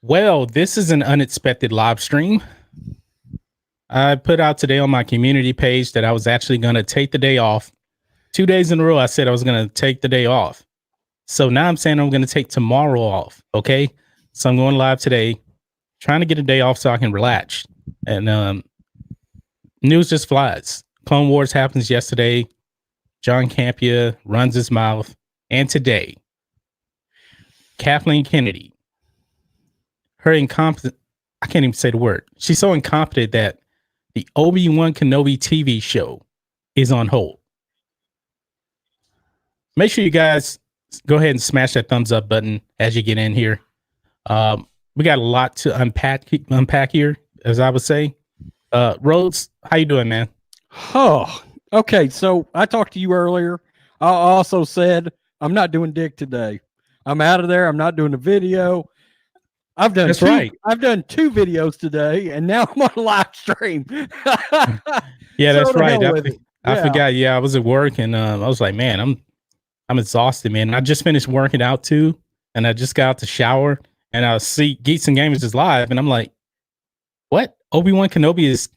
Well, this is an unexpected live stream. I put out today on my community page that I was actually going to take the day off. 2 days in a row, I said I was going to take the day off. So now I'm saying I'm going to take tomorrow off. Okay. So I'm going live today, trying to get a day off so I can relax. And news just flies. Clone Wars happens yesterday. John Campia runs his mouth. And today, Kathleen Kennedy, her incompetent, I can't even say the word. She's so incompetent that the Obi-Wan Kenobi TV show is on hold. Make sure you guys go ahead and smash that thumbs up button as you get in here. We got a lot to unpack here, as I would say. Rhodes, how you doing, man? Oh, okay. So I talked to you earlier. I also said I'm not doing dick today. I'm out of there. I'm not doing a video. I've done That's right. I've done 2 videos today, and now I'm on a live stream. Yeah, So that's to right. hell with it. I Yeah. forgot. Yeah, I was at work and I was like, man, I'm exhausted, man. I just finished working out too, and I just got out the shower, and I see Geeks and Gamers is live, and I'm like, what? Obi-Wan Kenobi is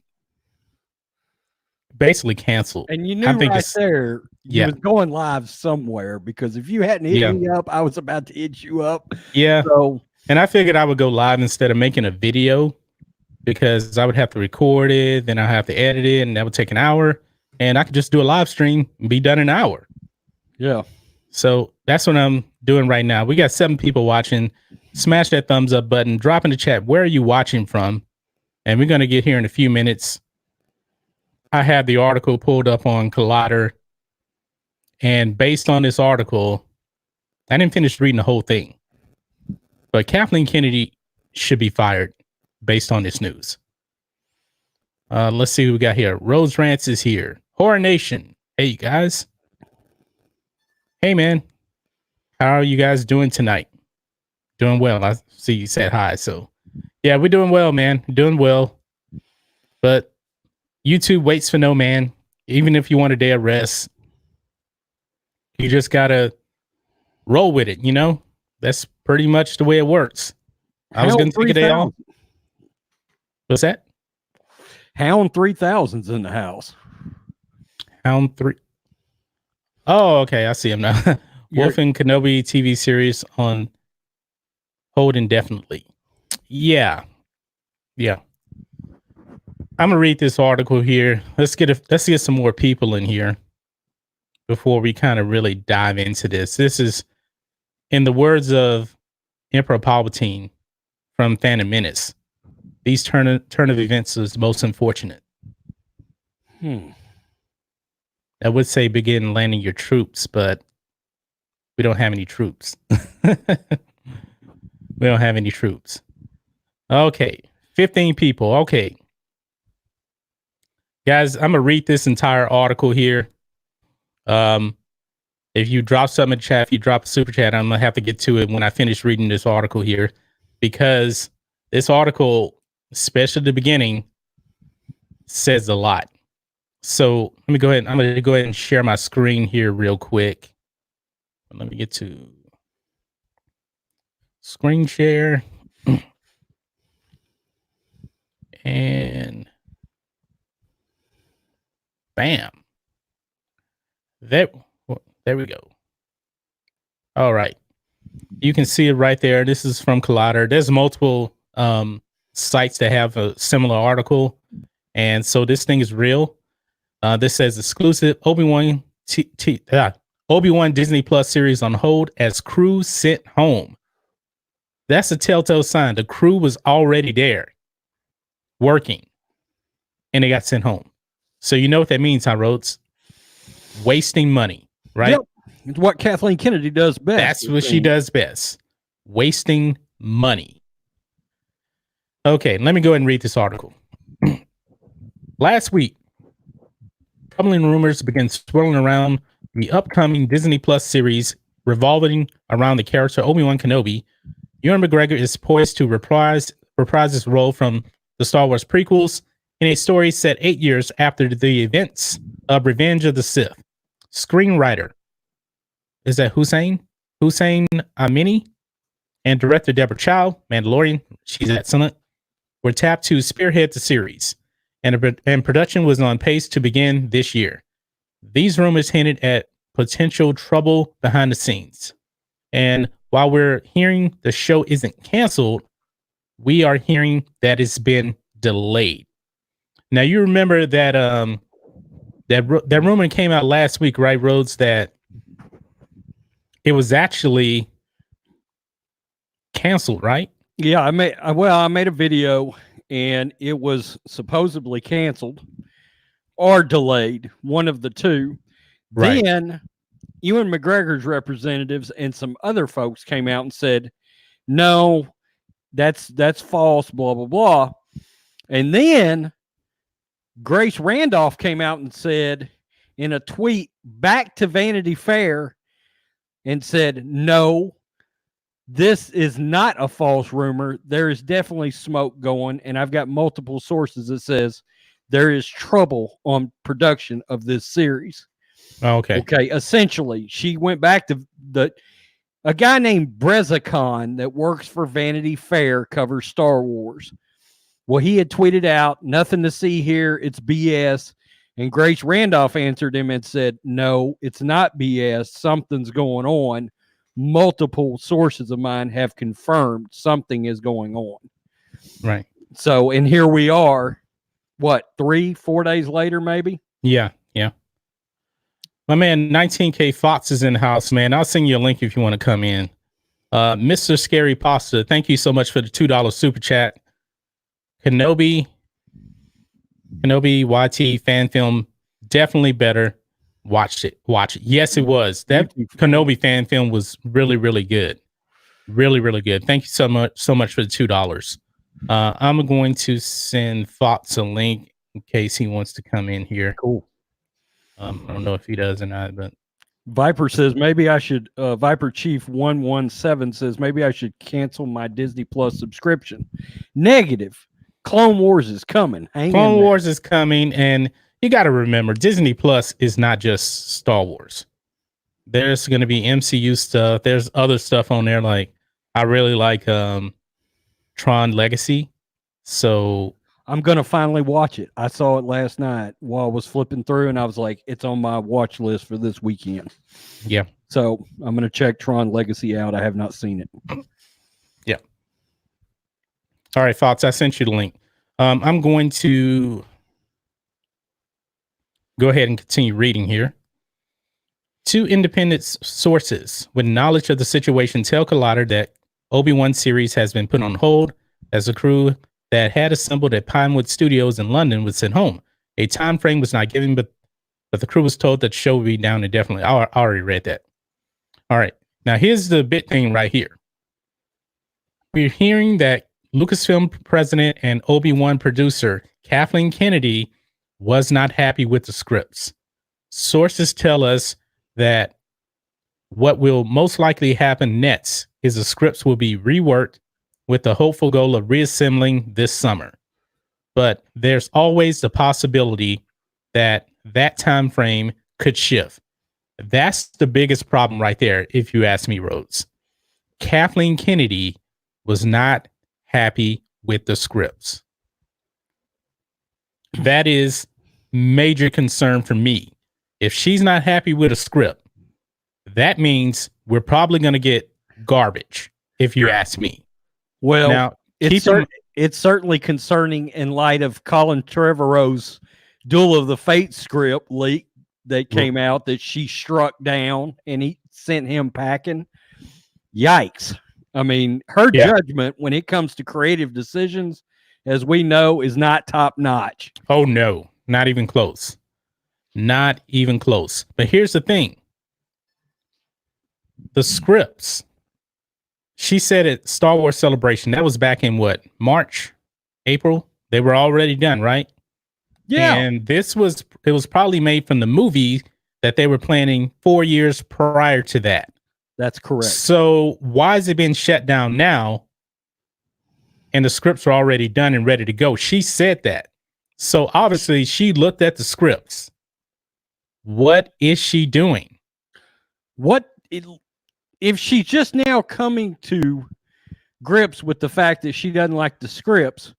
basically canceled. And you knew I think right it's- there you yeah. was going live somewhere, because if you hadn't hit Yeah. me up, I was about to hit you up. Yeah. So And I figured I would go live instead of making a video, because I would have to record it, then I have to edit it, and that would take an hour. And I could just do a live stream and be done in an hour. yeah. So that's what I'm doing right now. We got 7 people watching. Smash that thumbs up button. Drop in the chat, where are you watching from? And we're going to get here in a few minutes. I have the article pulled up on Collider. And based on this article, I didn't finish reading the whole thing, but Kathleen Kennedy should be fired based on this news. Let's see who we got here. Rose Rants is here. Horror Nation. Hey, you guys. Hey, man. How are you guys doing tonight? Doing well. I see you said hi. So, yeah, we're doing well, man. Doing well. But YouTube waits for no man. Even if you want a day of rest, you just got to roll with it, you know? That's pretty much the way it works. I was going to take a day off. What's that? Hound 3000's in the house. Hound 3. Oh, okay. I see him now. Wolf and Kenobi TV series on hold indefinitely. Yeah. Yeah. I'm gonna read this article here. Let's get some more people in here before we kind of really dive into this. This is, in the words of Emperor Palpatine from Phantom Menace, these turn of events is most unfortunate. I would say begin landing your troops, but we don't have any troops. We don't have any troops. Okay, 15 people. Okay. Guys, I'm going to read this entire article here. If you drop something in chat, if you drop a super chat, I'm going to have to get to it when I finish reading this article here, because this article, especially the beginning, says a lot. So let me go ahead. I'm going to go ahead and share my screen here real quick. Let me get to screen share. And bam. There we go. All right. You can see it right there. This is from Collider. There's multiple sites that have a similar article. And so this thing is real. This says exclusive Obi-Wan Disney Plus series on hold as crew sent home. That's a telltale sign. The crew was already there working and they got sent home. So you know what that means, huh, Rhodes? Wasting money, right? Yep. It's what Kathleen Kennedy does best. That's what she does best. Wasting money. Okay, let me go ahead and read this article. Last week, troubling rumors began swirling around the upcoming Disney Plus series revolving around the character Obi-Wan Kenobi. Ewan McGregor is poised to reprise his role from the Star Wars prequels in a story set 8 years after the events of Revenge of the Sith. Screenwriter, is that Hussein Amini, and director Deborah Chow, Mandalorian, she's excellent, were tapped to spearhead the series, and production was on pace to begin this year. These rumors hinted at potential trouble behind the scenes. And while we're hearing the show isn't canceled, we are hearing that it's been delayed. Now you remember that that rumor came out last week, right, Rhodes, that it was actually canceled, right? Yeah, I made a video and it was supposedly canceled or delayed, one of the two. Right. Then Ewan McGregor's representatives and some other folks came out and said, no, that's false, blah, blah, blah. And then Grace Randolph came out and said in a tweet back to Vanity Fair and said, no, this is not a false rumor. There is definitely smoke going, and I've got multiple sources that says there is trouble on production of this series. Okay. Okay. Essentially, she went back to a guy named Brezicon that works for Vanity Fair, covers Star Wars. Well, he had tweeted out, nothing to see here. It's BS. And Grace Randolph answered him and said, no, it's not BS. Something's going on. Multiple sources of mine have confirmed something is going on. Right. So, and here we are, what, 3-4 days later, maybe? Yeah. Yeah. My man, 19K Fox is in the house, man. I'll send you a link if you want to come in. Mr. Scary Pasta, thank you so much for the $2 super chat. Kenobi YT fan film, definitely better. Watch it. Yes, it was. That Kenobi fan film was really, really good. Really, really good. Thank you so much for the $2. I'm going to send Fox a link in case he wants to come in here. Cool. I don't know if he does or not, but Viper says maybe I should. Viper Chief 117 says maybe I should cancel my Disney Plus subscription. Negative. Clone Wars is coming. Clone Wars is coming, and you got to remember, Disney Plus is not just Star Wars. There's going to be MCU stuff. There's other stuff on there. Like I really like Tron Legacy, so I'm going to finally watch it. I saw it last night while I was flipping through, and I was like, it's on my watch list for this weekend. Yeah. So I'm going to check Tron Legacy out. I have not seen it. Yeah. All right, Fox, I sent you the link. I'm going to go ahead and continue reading here. 2 independent sources with knowledge of the situation tell Collider that Obi-Wan series has been put on hold as the crew that had assembled at Pinewood Studios in London was sent home. A time frame was not given, but the crew was told that the show would be down indefinitely. I already read that. All right. Now, here's the big thing right here. We're hearing that Lucasfilm president and Obi-Wan producer Kathleen Kennedy was not happy with the scripts. Sources tell us that what will most likely happen next is the scripts will be reworked with the hopeful goal of reassembling this summer. But there's always the possibility that that time frame could shift. That's the biggest problem right there, if you ask me, Rhodes. Kathleen Kennedy was not happy with the scripts. That is major concern for me. If she's not happy with a script, that means we're probably going to get garbage, if you ask me. Well, now, it's certainly concerning in light of Colin Trevorrow's Duel of the Fates script leak that came out that she struck down and he sent him packing. Yikes. I mean, her judgment when it comes to creative decisions, as we know, is not top notch. Oh, no, not even close. Not even close. But here's the thing. The scripts, she said at Star Wars Celebration, that was back in what, March, April? They were already done, right? Yeah. And it was probably made from the movie that they were planning 4 years prior to that. That's correct. So why is it being shut down now? And the scripts are already done and ready to go. She said that. So obviously she looked at the scripts. What is she doing? If she's just now coming to grips with the fact that she doesn't like the scripts.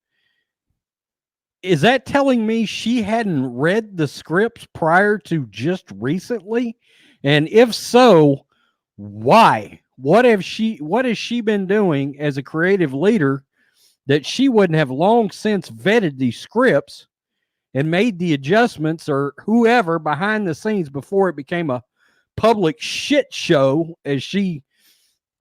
Is that telling me she hadn't read the scripts prior to just recently? And if so, why? What has she been doing as a creative leader that she wouldn't have long since vetted these scripts and made the adjustments, or whoever behind the scenes, before it became a public shit show? As she,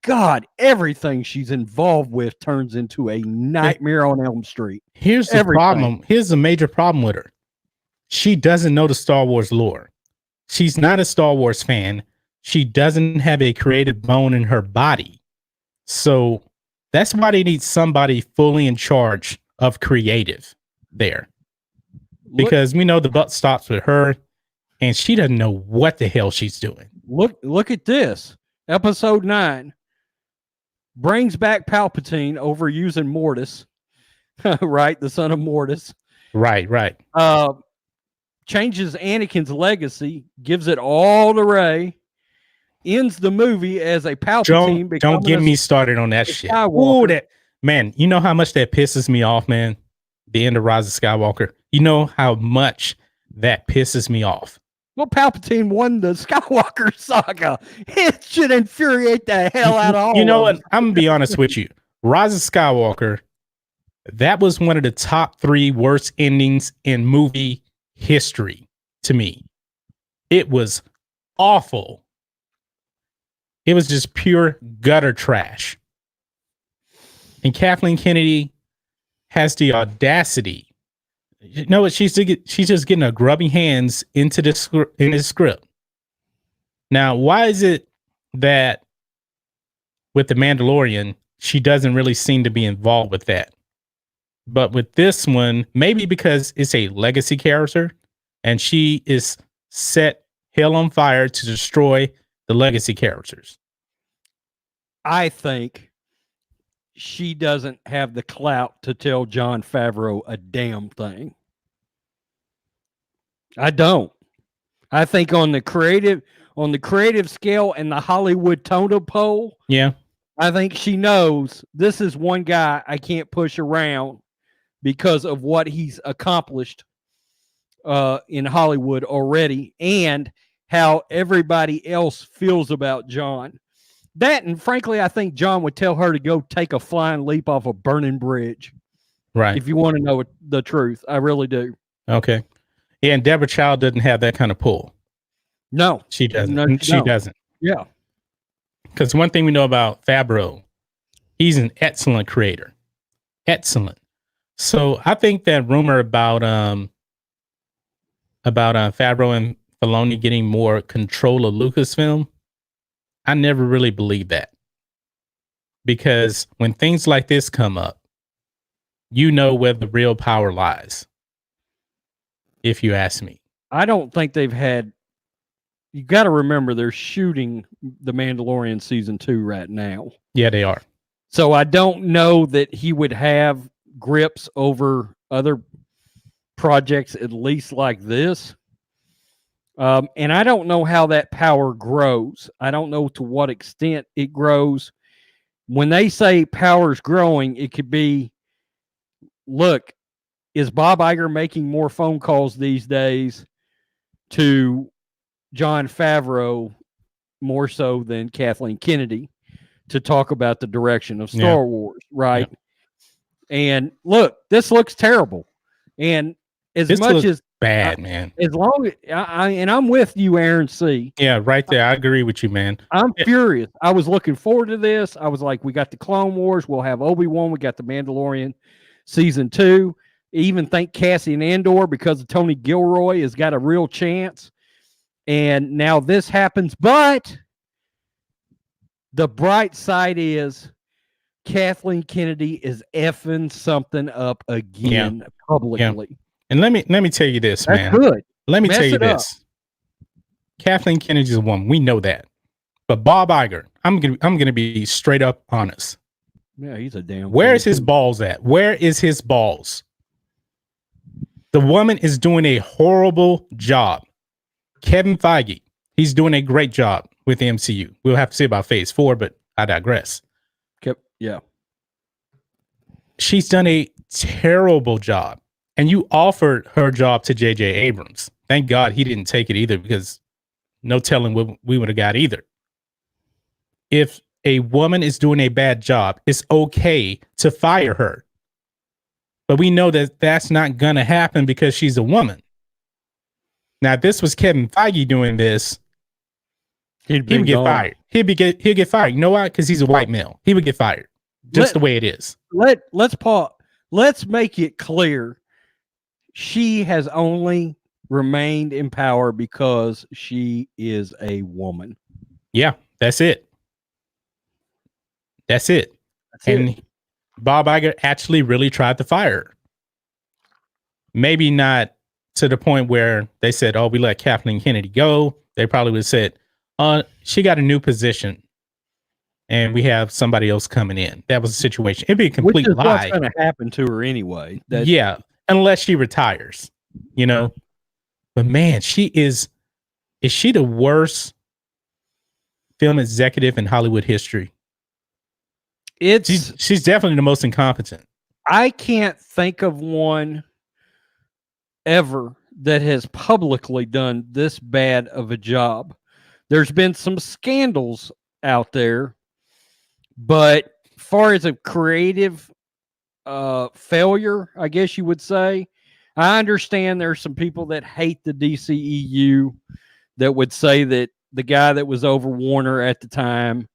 God, everything she's involved with turns into a nightmare on Elm Street. Here's the problem. Here's the major problem with her. She doesn't know the Star Wars lore. She's not a Star Wars fan. She doesn't have a creative bone in her body. So that's why they need somebody fully in charge of creative there. Because we know the buck stops with her, and she doesn't know what the hell she's doing. Look at this. Episode 9 brings back Palpatine over using Mortis, right? The son of Mortis. Right. Changes Anakin's legacy, gives it all to Rey, ends the movie as a Palpatine. Don't get me started on that shit. Oh, that man, you know how much that pisses me off, man. The end of Rise of Skywalker. You know how much that pisses me off. Well, Palpatine won the Skywalker saga. It should infuriate the hell out of all. You know what? I'm gonna be honest with you. Rise of Skywalker, that was one of the top 3 worst endings in movie history to me. It was awful. It was just pure gutter trash. And Kathleen Kennedy has the audacity. You know what? She's just getting her grubby hands into this script. Now, why is it that with The Mandalorian, she doesn't really seem to be involved with that? But with this one, maybe because it's a legacy character and she is set hell on fire to destroy the legacy characters. I think she doesn't have the clout to tell Jon Favreau a damn thing. I don't. I think on the creative scale and the Hollywood totem pole, yeah, I think she knows this is one guy I can't push around because of what he's accomplished in Hollywood already, and how everybody else feels about John. That, and frankly, I think John would tell her to go take a flying leap off a burning bridge. Right. If you want to know the truth, I really do. Okay. Yeah, and Deborah Chow doesn't have that kind of pull. No. She doesn't. No, she doesn't. Yeah. Because one thing we know about Favreau, he's an excellent creator. Excellent. So I think that rumor about Favreau and Filoni getting more control of Lucasfilm, I never really believed that. Because when things like this come up, you know where the real power lies. If you ask me. I don't think they've had, you got to remember they're shooting The Mandalorian season 2 right now. Yeah, they are. So I don't know that he would have grips over other projects, at least like this. And I don't know how that power grows. I don't know to what extent it grows. When they say power's growing, it could be, look, is Bob Iger making more phone calls these days to Jon Favreau more so than Kathleen Kennedy to talk about the direction of Star Wars, right? Yeah. And look, this looks terrible. And as this much as bad, man. As long as and I'm with you, Aaron C. Yeah, right there. I agree with you, man. I'm furious. I was looking forward to this. I was like, we got the Clone Wars. We'll have Obi-Wan. We got the Mandalorian season 2. Even think Cassian Andor, because of Tony Gilroy, has got a real chance. And now this happens. But the bright side is Kathleen Kennedy is effing something up again publicly. Yeah. And let me tell you this, man. That's good. Let me tell you this. Kathleen Kennedy's a woman. We know that. But Bob Iger, I'm gonna be straight up honest. Yeah, he's a damn. Where's his balls at? Where is his balls? The woman is doing a horrible job. Kevin Feige, he's doing a great job with the MCU. We'll have to see about phase 4, but I digress. Yeah. she's done a terrible job. And you offered her job to J.J. Abrams. Thank God he didn't take it either, because no telling what we would have got either. If a woman is doing a bad job, it's okay to fire her. But we know that that's not going to happen because she's a woman. Now, if this was Kevin Feige doing this, he would get fired. He'd get fired. You know why? Because he's a white male. He would get fired. Just the way it is. Let's pause. Let's make it clear. She has only remained in power because she is a woman. Yeah, that's it. That's it. Bob Iger actually really tried to fire her. Maybe not to the point where they said, "Oh, we let Kathleen Kennedy go." They probably would have said, she got a new position and we have somebody else coming in." That was the situation. It'd be a complete lie. What's going to happen to her anyway? Yeah, unless she retires, you know. But man, is she the worst film executive in Hollywood history? She's definitely the most incompetent. I can't think of one ever that has publicly done this bad of a job. There's been some scandals out there, but far as a creative failure, I guess you would say, I understand there's some people that hate the DCEU that would say that the guy that was over Warner at the time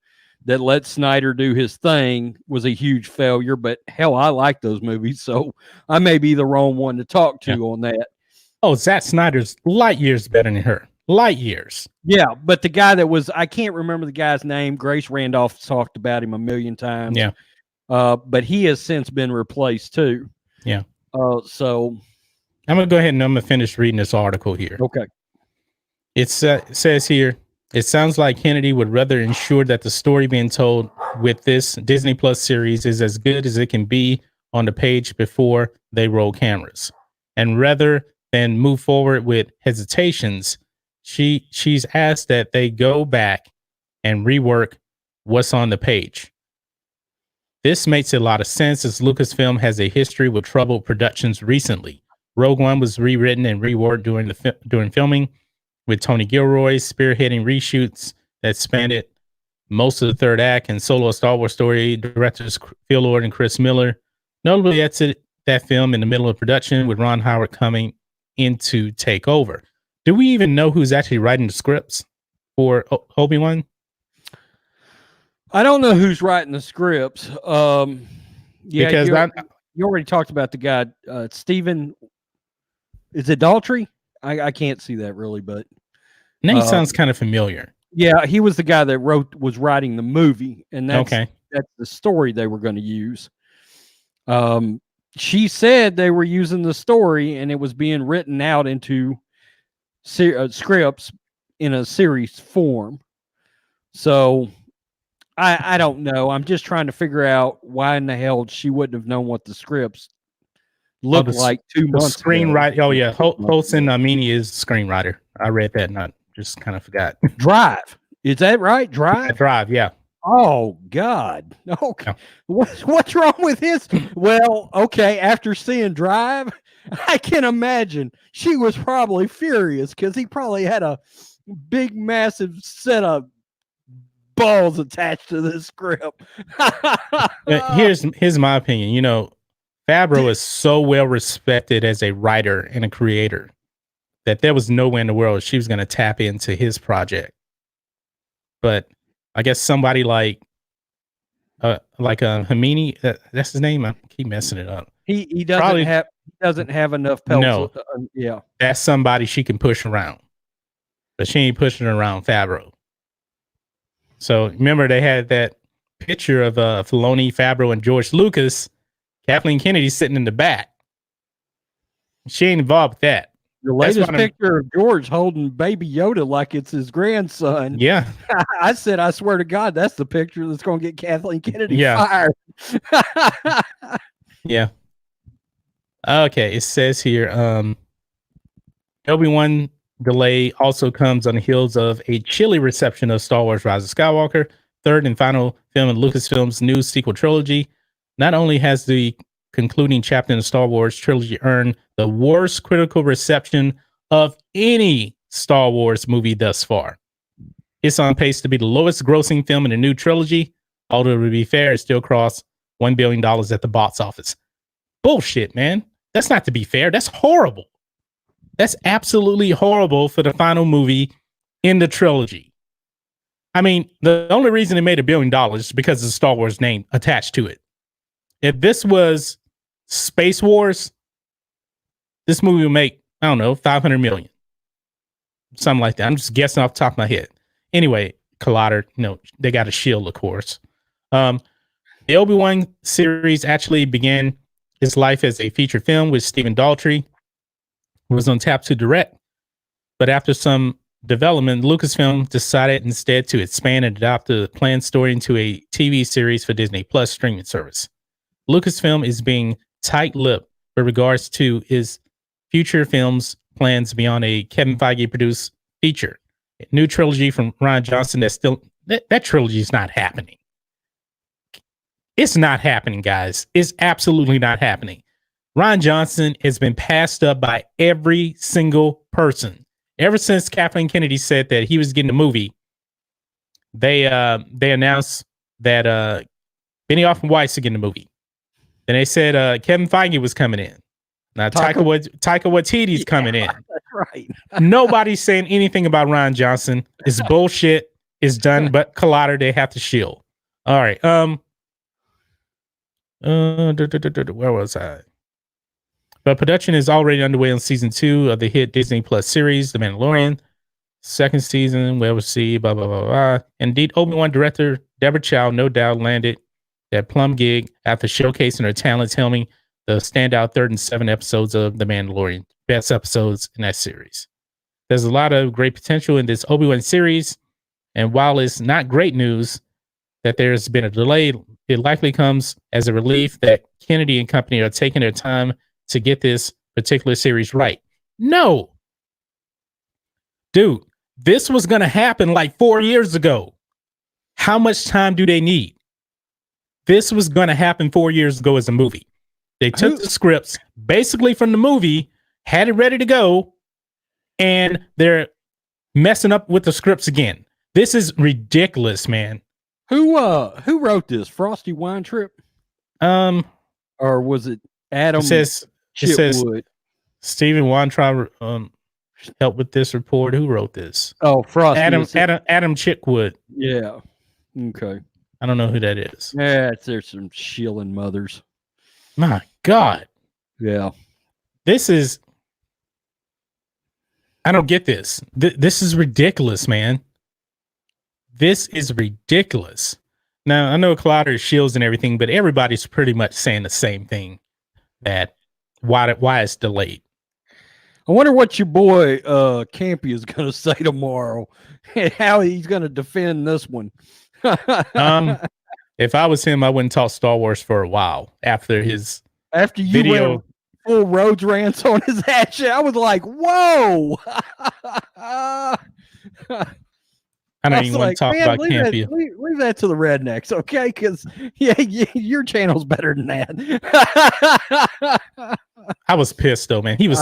that let Snyder do his thing was a huge failure, but hell, I like those movies, so I may be the wrong one to talk to on that. Oh, Zack Snyder's light years better than her. Light years. Yeah, but the guy that was, I can't remember the guy's name. Grace Randolph talked about him a million times. Yeah. But he has since been replaced too. Yeah. So I'm going to go ahead and I'm going to finish reading this article here. Okay. It says here, it sounds like Kennedy would rather ensure that the story being told with this Disney Plus series is as good as it can be on the page before they roll cameras. And rather than move forward with hesitations, she's asked that they go back and rework what's on the page. This makes a lot of sense as Lucasfilm has a history with troubled productions recently. Rogue One was rewritten and reworked during filming, with Tony Gilroy spearheading reshoots that spanned most of the third act, and Solo: A Star Wars Story directors Phil Lord and Chris Miller notably exited that film in the middle of production, with Ron Howard coming in to take over. Do we even know who's actually writing the scripts for Obi-Wan? I don't know who's writing the scripts. Yeah, because you already talked about the guy, Stephen. Is it Daltrey? I can't see that really, but name sounds kind of familiar. Yeah, he was the guy that was writing the movie, and that's the story they were going to use. She said they were using the story, and it was being written out into scripts in a series form. So I don't know. I'm just trying to figure out why in the hell she wouldn't have known what the scripts looked like 2 months ago. Screenwriter. Oh yeah, Hossein Amini is screenwriter. I read that and I just kind of forgot. Drive. Is that right? Drive? Yeah, Drive, yeah. Oh God. Okay. Yeah. What's wrong with his? Well, okay, after seeing Drive, I can imagine she was probably furious because he probably had a big, massive set of balls attached to this script. Here's my opinion. You know, Favreau is so well respected as a writer and a creator that there was no way in the world she was going to tap into his project. But I guess somebody like Hamini, that's his name. I keep messing it up. He doesn't have enough pelts. No, yeah, that's somebody she can push around, but she ain't pushing around Favreau. So remember, they had that picture of Filoni, Favreau, and George Lucas. Kathleen Kennedy sitting in the back. She ain't involved with that. The latest picture of George holding baby Yoda like it's his grandson. Yeah. I said, I swear to God, that's the picture that's going to get Kathleen Kennedy fired. Yeah. Okay. It says here, Obi-Wan delay also comes on the heels of a chilly reception of Star Wars Rise of Skywalker, third and final film in Lucasfilm's new sequel trilogy. Not only has the concluding chapter in the Star Wars trilogy earned the worst critical reception of any Star Wars movie thus far. It's on pace to be the lowest grossing film in the new trilogy, although to be fair, it still crossed $1 billion at the box office. Bullshit, man. That's not to be fair. That's horrible. That's absolutely horrible for the final movie in the trilogy. I mean, the only reason it made $1 billion is because of the Star Wars name attached to it. If this was Space Wars, this movie would make, I don't know, 500 million. Something like that. I'm just guessing off the top of my head. Anyway, Collider, they got a shield, of course. The Obi-Wan series actually began its life as a feature film with Stephen Daldry, who was on tap to direct. But after some development, Lucasfilm decided instead to expand and adopt the planned story into a TV series for Disney Plus streaming service. Lucasfilm is being tight-lipped with regards to his future films plans beyond a Kevin Feige produced feature. A new trilogy from Rian Johnson that trilogy is not happening. It's not happening, guys. It's absolutely not happening. Rian Johnson has been passed up by every single person. Ever since Kathleen Kennedy said that he was getting a movie, they announced that Benioff and Weiss are getting a movie. Then they said Kevin Feige was coming in. Now Taika Waititi's coming in. That's right. Nobody's saying anything about Rian Johnson. It's bullshit. It's done. But Collider, they have to shield. All right. Where was I? But production is already underway on season 2 of the hit Disney Plus series, The Mandalorian. Second season, we'll see, blah, blah, blah, blah. Indeed, Obi-Wan director Deborah Chow no doubt landed that plum gig after showcasing her talents, helming the standout 3rd and 7 episodes of The Mandalorian, best episodes in that series. There's a lot of great potential in this Obi-Wan series, and while it's not great news that there's been a delay, it likely comes as a relief that Kennedy and company are taking their time to get this particular series right. No. Dude, this was going to happen like 4 years ago. How much time do they need? This was going to happen 4 years ago as a movie. They took the scripts basically from the movie, had it ready to go, and they're messing up with the scripts again. This is ridiculous, man. Who wrote this? Frosty Weintrip? Or was it Adam? It says Stephen Weintraub helped with this report. Who wrote this? Oh, Frosty. Adam Chitwood. Yeah. Okay. I don't know who that is. Yeah, there's some shilling mothers. My God. Yeah. This is. I don't get this. This is ridiculous, man. This is ridiculous. Now, I know Collider shields and everything, but everybody's pretty much saying the same thing, that why it's delayed. I wonder what your boy Campy is going to say tomorrow and how he's going to defend this one. If I was him, I wouldn't talk Star Wars for a while after you video. Went full Rhodes rants on his action. I was like, whoa. I don't even want to talk about Campy. Leave that to the rednecks, okay? Because your channel's better than that. I was pissed though, man. He was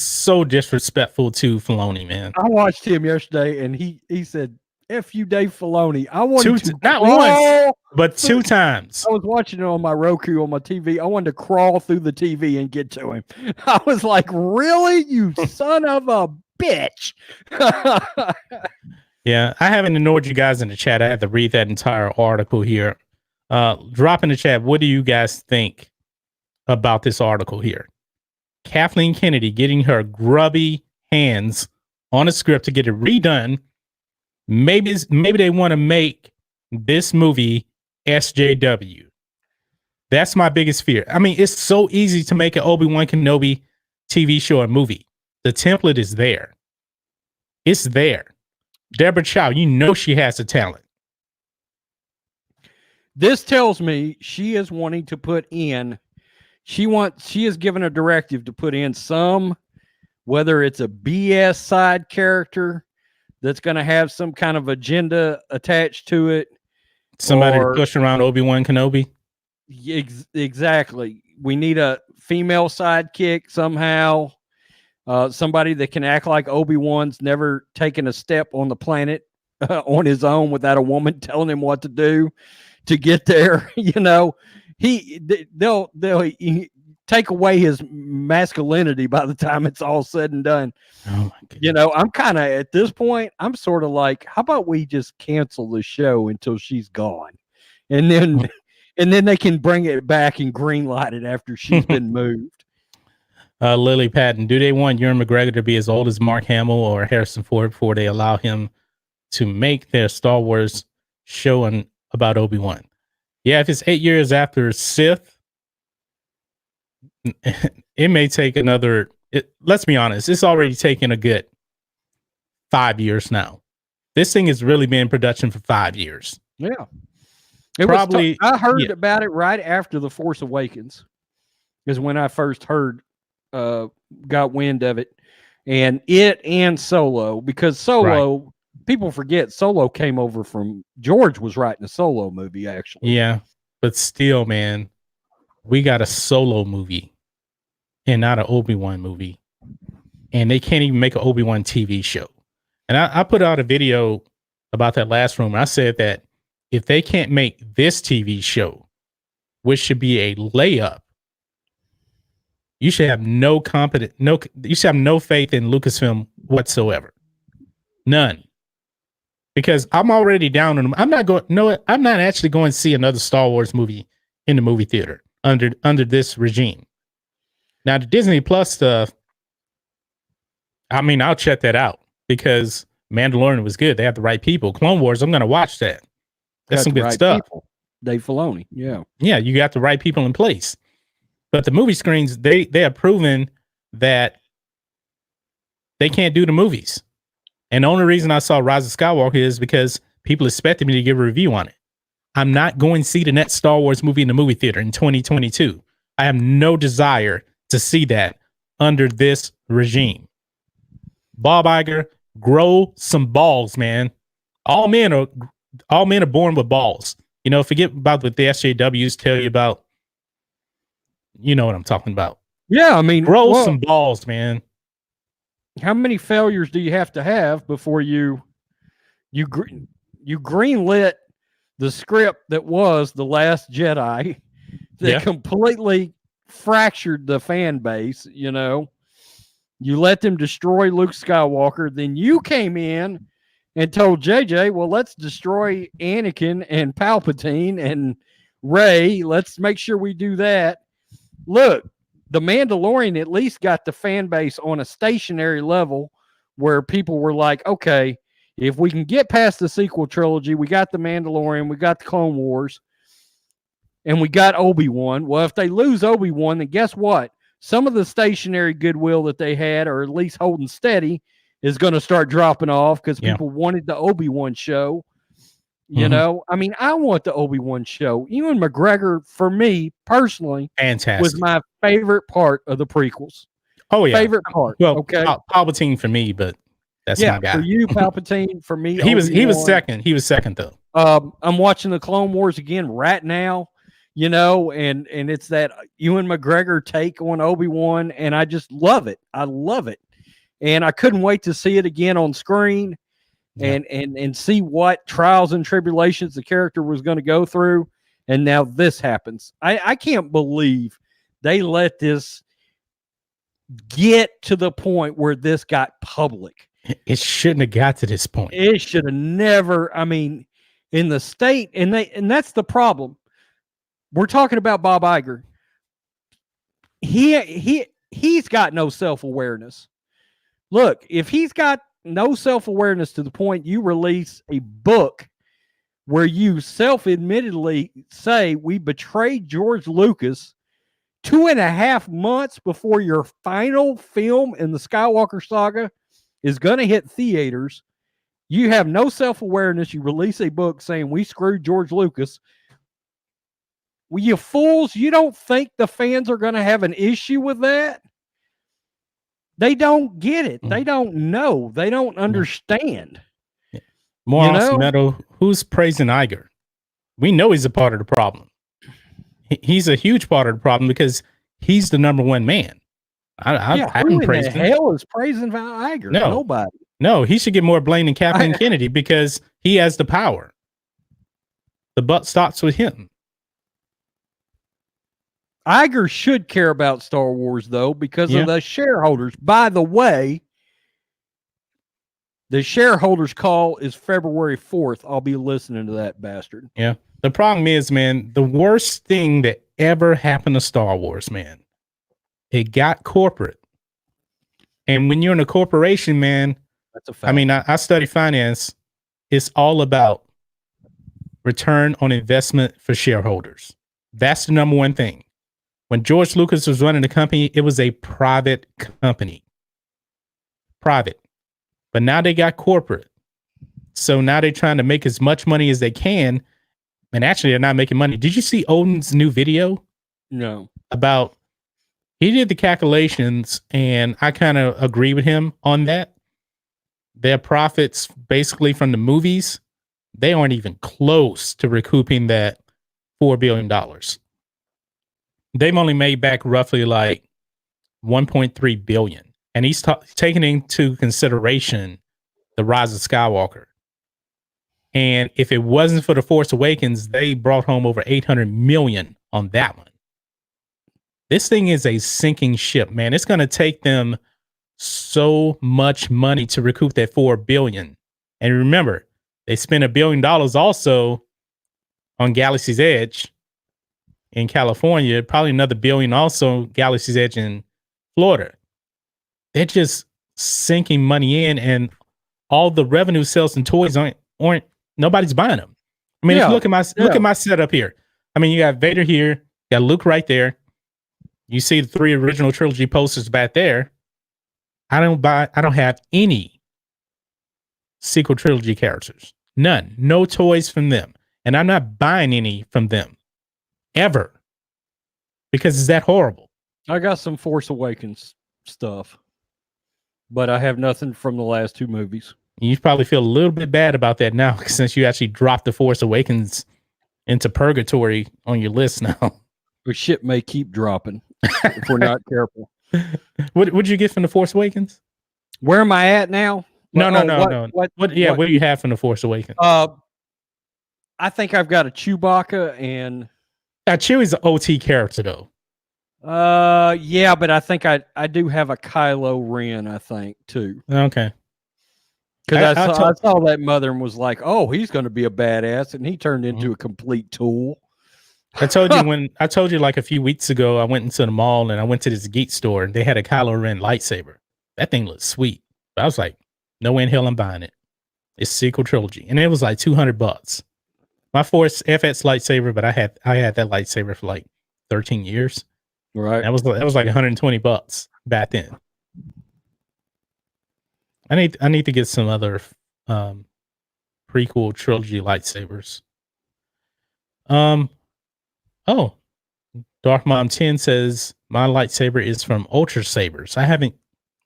so disrespectful to Filoni, man. I watched him yesterday, and he said, "F you, Dave Filoni." I wanted to not once, but 2 times. I was watching it on my Roku on my TV. I wanted to crawl through the TV and get to him. I was like, "Really, you son of a bitch!" Yeah, I haven't ignored you guys in the chat. I had to read that entire article here. Drop in the chat. What do you guys think about this article here? Kathleen Kennedy getting her grubby hands on a script to get it redone. Maybe they want to make this movie SJW. That's my biggest fear. I mean, it's so easy to make an Obi-Wan Kenobi TV show or movie. The template is there. It's there. Deborah Chow, she has the talent. This tells me she is wanting to put in, she is given a directive to put in some, whether it's a BS side character that's going to have some kind of agenda attached to it. Somebody to push around Obi-Wan Kenobi. Exactly. we need a female sidekick somehow. Somebody that can act like Obi-Wan's never taken a step on the planet on his own without a woman telling him what to do to get there. They'll take away his masculinity by the time it's all said and done. Oh my goodness. I'm kind of at this point, I'm sort of like, how about we just cancel the show until she's gone, and then they can bring it back and greenlight it after she's been moved. Lily Patton, do they want Ewan McGregor to be as old as Mark Hamill or Harrison Ford before they allow him to make their Star Wars show about Obi-Wan? Yeah, if it's 8 years after Sith, it may take another. Let's be honest, it's already taken a good 5 years now. This thing has really been in production for 5 years. Yeah, I heard about it right after The Force Awakens, is when I first got wind of it, and Solo, because Solo. Right. People forget Solo came over from George was writing a Solo movie, actually. Yeah, but still, man, we got a Solo movie and not an Obi-Wan movie. And they can't even make an Obi-Wan TV show. And I put out a video about that last rumor. I said that if they can't make this TV show, which should be a layup, you should have no faith in Lucasfilm whatsoever. None. Because I'm already down on them. I'm not actually going to see another Star Wars movie in the movie theater under this regime. Now the Disney Plus stuff, I mean, I'll check that out because Mandalorian was good. They have the right people. Clone Wars, I'm going to watch that. That's some good stuff. People. Dave Filoni, yeah. Yeah, you got the right people in place. But the movie screens, they have proven that they can't do the movies. And the only reason I saw Rise of Skywalker is because people expected me to give a review on it. I'm not going to see the next Star Wars movie in the movie theater in 2022. I have no desire to see that under this regime. Bob Iger, grow some balls, man. All men are born with balls. Forget about what the SJWs tell you about. You know what I'm talking about. Yeah, I mean, grow some balls, man. How many failures do you have to have before you greenlit the script that was The Last Jedi that completely fractured the fan base? You let them destroy Luke Skywalker, then you came in and told JJ, well, let's destroy Anakin and Palpatine and Rey. Let's make sure we do that. Look, The Mandalorian at least got the fan base on a stationary level where people were like, okay, if we can get past the sequel trilogy, we got The Mandalorian, we got the Clone Wars, and we got Obi-Wan. Well, if they lose Obi-Wan, then guess what? Some of the stationary goodwill that they had, or at least holding steady, is going to start dropping off because people wanted the Obi-Wan show. I mean, I want the Obi-Wan show. Ewan McGregor, for me personally, fantastic, was my favorite part of the prequels. Oh yeah, favorite part. Well, okay, Palpatine for me, but that's my guy. For you, Palpatine. For me, he was second. He was second though. I'm watching the Clone Wars again right now. And it's that Ewan McGregor take on Obi-Wan, and I just love it. I love it, and I couldn't wait to see it again on screen. And see what trials and tribulations the character was going to go through. And now this happens. I can't believe they let this get to the point where this got public. It shouldn't have got to this point. It should have never. I mean, in the state, and that's the problem. We're talking about Bob Iger. He's got no self-awareness. Look, if he's got no self-awareness to the point you release a book where you self-admittedly say we betrayed George Lucas 2.5 months before your final film in the Skywalker saga is going to hit theaters. You have no self-awareness. You release a book saying we screwed George Lucas. Well, you fools, you don't think the fans are going to have an issue with that? They don't get it. They don't know. They don't understand. More Meadow, who's praising Iger? We know he's a part of the problem. He's a huge part of the problem because he's the number one man. I who haven't in the praised him. hell is praising Van Iger? No. Nobody. No, he should get more blame than Kathleen Kennedy because he has the power. The buck stops with him. Iger should care about Star Wars, though, because of the shareholders. By the way, the shareholders' call is February 4th. I'll be listening to that bastard. Yeah. The problem is, man, the worst thing that ever happened to Star Wars, man, it got corporate. And when you're in a corporation, man, that's a fact. I mean, I study finance. It's all about return on investment for shareholders. That's the number one thing. When George Lucas was running the company, it was a private company. Private. But now they got corporate. So now they're trying to make as much money as they can. And actually, they're not making money. Did you see Odin's new video? No. About, he did the calculations, and I kind of agree with him on that. Their profits, basically from the movies, they aren't even close to recouping that $4 billion. They've only made back roughly like 1.3 billion. And he's taking into consideration the Rise of Skywalker. And if it wasn't for The Force Awakens, they brought home over 800 million on that one. This thing is a sinking ship, man. It's going to take them so much money to recoup that 4 billion. And remember, they spent $1 billion also on Galaxy's Edge in California, probably another $1 billion also Galaxy's Edge in Florida. They're just sinking money in, and all the revenue sales and toys aren't nobody's buying them. I mean, if you look at my setup here. I mean, you got Vader here, you got Luke right there. You see the 3 original trilogy posters back there. I don't have any sequel trilogy characters. None. No toys from them. And I'm not buying any from them. Ever. Because it's that horrible. I got some Force Awakens stuff, but I have nothing from the last 2 movies. You probably feel a little bit bad about that now since you actually dropped The Force Awakens into purgatory on your list now. But shit may keep dropping if we're not careful. What would you get from The Force Awakens? Where am I at now? No. What do you have from The Force Awakens? I think I've got a Chewbacca and Chewie's an OT character though. Yeah, but I think I do have a Kylo Ren, I think, too. Okay. Because I saw that mother and was like, oh, he's going to be a badass, and he turned into a complete tool. I told you like a few weeks ago, I went into the mall and I went to this geek store and they had a Kylo Ren lightsaber. That thing looked sweet. But I was like, no way in hell I'm buying it. It's sequel trilogy. And it was like $200. My Force FX lightsaber, but I had that lightsaber for like 13 years. Right. That was like $120 back then. I need to get some other prequel trilogy lightsabers. Oh, Dark Mom 10 says my lightsaber is from Ultra Sabers. I haven't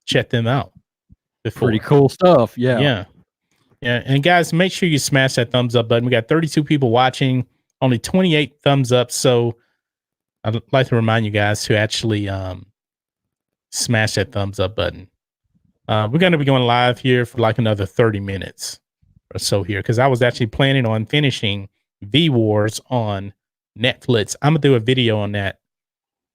checked them out before. Pretty cool stuff. Yeah. And guys, make sure you smash that thumbs up button. We got 32 people watching, only 28 thumbs up. So I'd like to remind you guys to actually smash that thumbs up button. We're going to be going live here for like another 30 minutes or so here because I was actually planning on finishing V-Wars on Netflix. I'm going to do a video on that.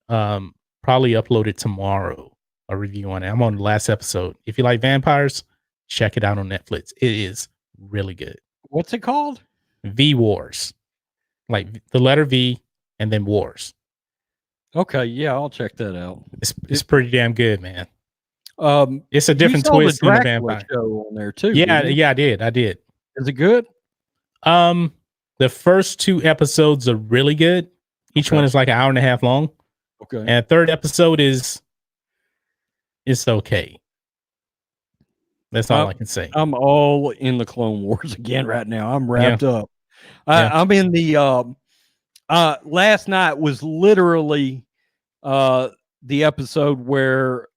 Probably upload it tomorrow, a review on it. I'm on the last episode. If you like vampires, check it out on Netflix. It is really good. What's it called? V-Wars. Like the letter V and then Wars. Okay, yeah, I'll check that out. It's pretty damn good, man. It's a different twist in the vampire show on there too. Yeah, I did. Is it good? The first 2 episodes are really good. Each one is like an hour and a half long. Okay. And the 3rd episode is okay. That's all I can say. I'm all in the Clone Wars again right now. I'm wrapped up. I'm in the last night was literally the episode where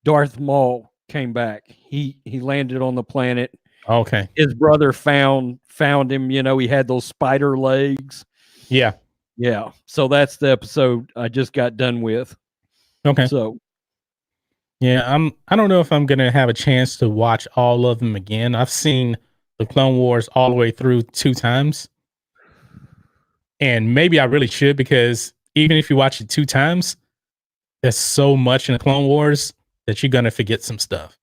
Darth Maul came back. He landed on the planet. Okay. His brother found him. You know, he had those spider legs. Yeah. Yeah. So that's the episode I just got done with. Okay. So Yeah, I don't know if I'm gonna have a chance to watch all of them again. I've seen the Clone Wars all the way through 2 times. And maybe I really should, because even if you watch it 2 times, there's so much in the Clone Wars that you're gonna forget some stuff.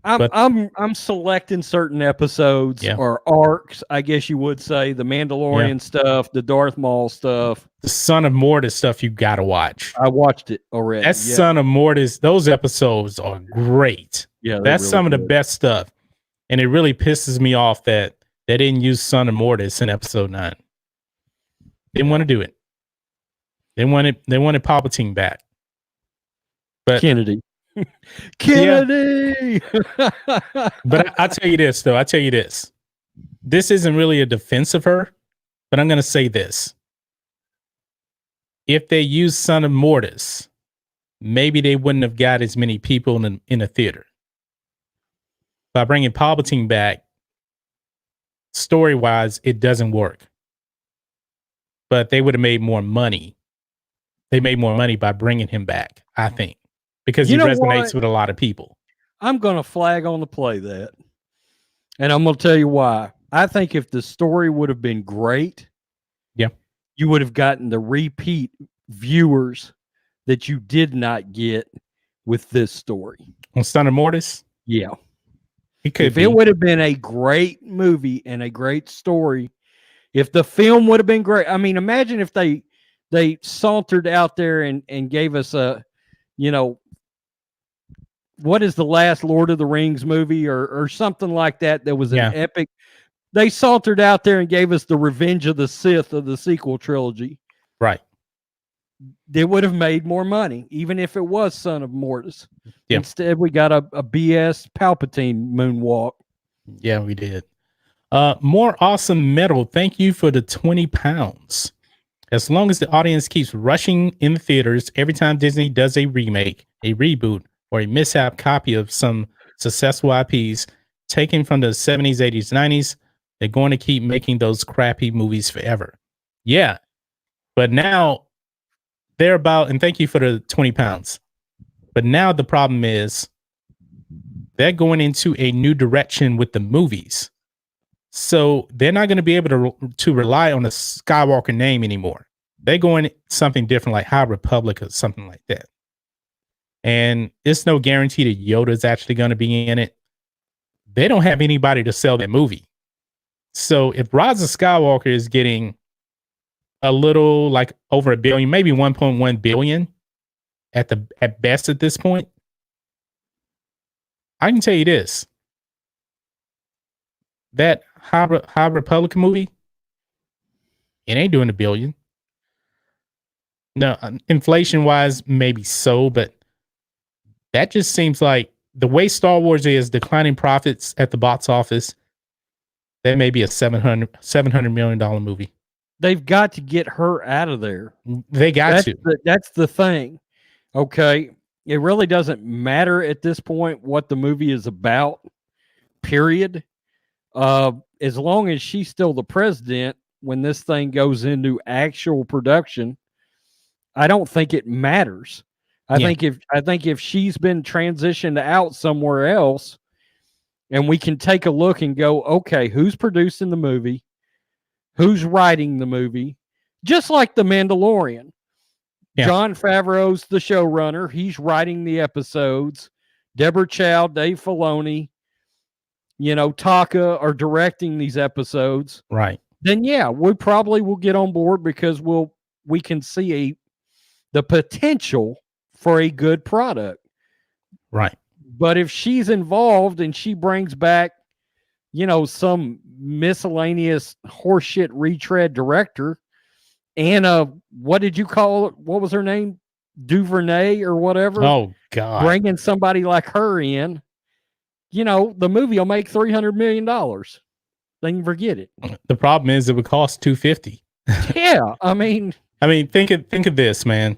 But I'm selecting certain episodes Yeah. or arcs, I guess you would say, the Mandalorian stuff, the Darth Maul stuff. the Son of Mortis stuff you gotta watch. I watched it already. That Son of Mortis, those episodes are great. Yeah, That's really some of the good. best stuff. And it really pisses me off that they didn't use Son of Mortis in episode 9. Didn't want to do it. They wanted Palpatine back. But Kennedy. Kennedy. But I tell you this, though. I tell you this. This isn't really a defense of her, but I'm going to say this. If they used Son of Mortis, maybe they wouldn't have got as many people in a theater. By bringing Palpatine back, story-wise, it doesn't work. But they would have made more money. They made more money by bringing him back, I think, because he resonates with a lot of people. I'm going to flag on the play that. And I'm going to tell you why. I think if the story would have been great, you would have gotten the repeat viewers that you did not get with this story. On Son of Mortis? Yeah. If it would have been a great movie and a great story, if the film would have been great. I mean, imagine if they sauntered out there and gave us a, what is the last Lord of the Rings movie or something like that was an epic. They sauntered out there and gave us the Revenge of the Sith of the sequel trilogy. Right. They would have made more money, even if it was Son of Mortis. Yeah. Instead, we got a BS Palpatine moonwalk. Yeah, we did. More awesome metal. Thank you for the 20 pounds. As long as the audience keeps rushing in the theaters every time Disney does a remake, a reboot, or a mishap copy of some successful IPs taken from the 70s, 80s, 90s, they're going to keep making those crappy movies forever. Yeah. But now they're about, and thank you for the 20 pounds. But now the problem is they're going into a new direction with the movies. So they're not going to be able to rely on the Skywalker name anymore. They're going something different, like High Republic or something like that. And it's no guarantee that Yoda's actually going to be in it. They don't have anybody to sell that movie. So if Rise of Skywalker is getting a little, like, over $1 billion, maybe 1.1 billion at best at this point, I can tell you this. That High Republic movie, it ain't doing $1 billion. No, inflation wise, maybe so, but that just seems like the way Star Wars is declining profits at the box office. That may be a $700 million movie. They've got to get her out of there. They got to. That's the thing. Okay. It really doesn't matter at this point what the movie is about, period. As long as she's still the president when this thing goes into actual production, I don't think it matters. I think if she's been transitioned out somewhere else, and we can take a look and go, okay, who's producing the movie? Who's writing the movie? Just like The Mandalorian. Yeah. Jon Favreau's the showrunner. He's writing the episodes. Deborah Chow, Dave Filoni, Taka are directing these episodes. Right. Then yeah, we probably will get on board because we can see the potential for a good product. Right. But if she's involved and she brings back, some miscellaneous horseshit retread director and what did you call it? What was her name? DuVernay or whatever. Oh God. Bringing somebody like her in, the movie will make $300 million. Then forget it. The problem is it would cost $250. Yeah. I mean, think of this, man.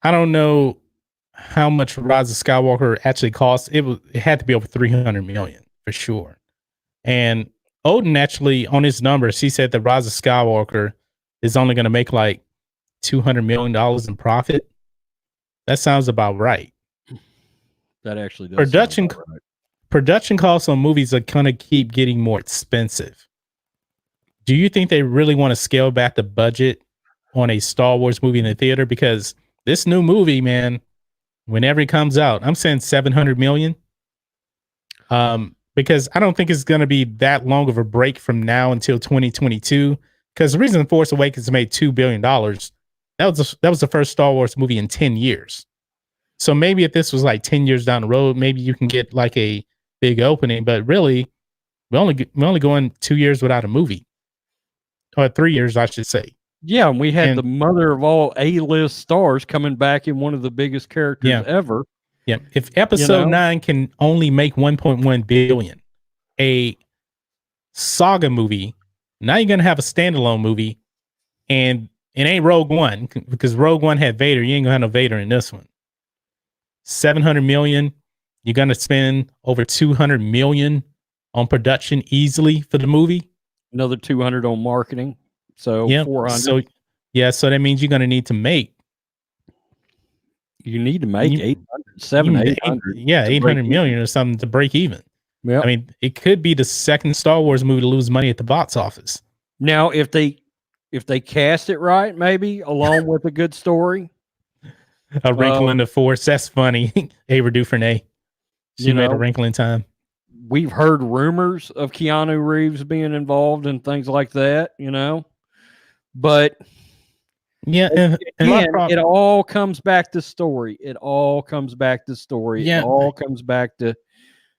I don't know how much Rise of Skywalker actually cost. It had to be over 300 million for sure. And Odin actually, on his numbers, he said that Rise of Skywalker is only going to make like $200 million in profit. That sounds about right. That actually does. Production costs on movies are going to keep getting more expensive. Do you think they really want to scale back the budget on a Star Wars movie in the theater? Because this new movie, man, whenever it comes out, I'm saying 700 million. Because I don't think it's going to be that long of a break from now until 2022. Because the reason Force Awakens made $2 billion, that was the first Star Wars movie in 10 years. So maybe if this was like 10 years down the road, maybe you can get like a big opening. But really, we're only going 2 years without a movie, or 3 years, I should say. Yeah, and we had the mother of all A-list stars coming back in one of the biggest characters ever. Yeah, if Episode 9 can only make 1.1 billion, a saga movie, now you're gonna have a standalone movie, and it ain't Rogue One, because Rogue One had Vader. You ain't gonna have no Vader in this one. 700 million. You're gonna spend over 200 million on production easily for the movie. Another 200 on marketing. So 400. So that means you're gonna need to make. You need to make 800. 800 million or something to break even. Yeah, I mean, it could be the second Star Wars movie to lose money at the box office. Now, if they cast it right, maybe along with a good story, a wrinkle in the Force. That's funny. Ava DuVernay. She made a wrinkle in time. We've heard rumors of Keanu Reeves being involved and things like that. But. Yeah, again, it all comes back to story. It all comes back to story. Yeah. It all comes back to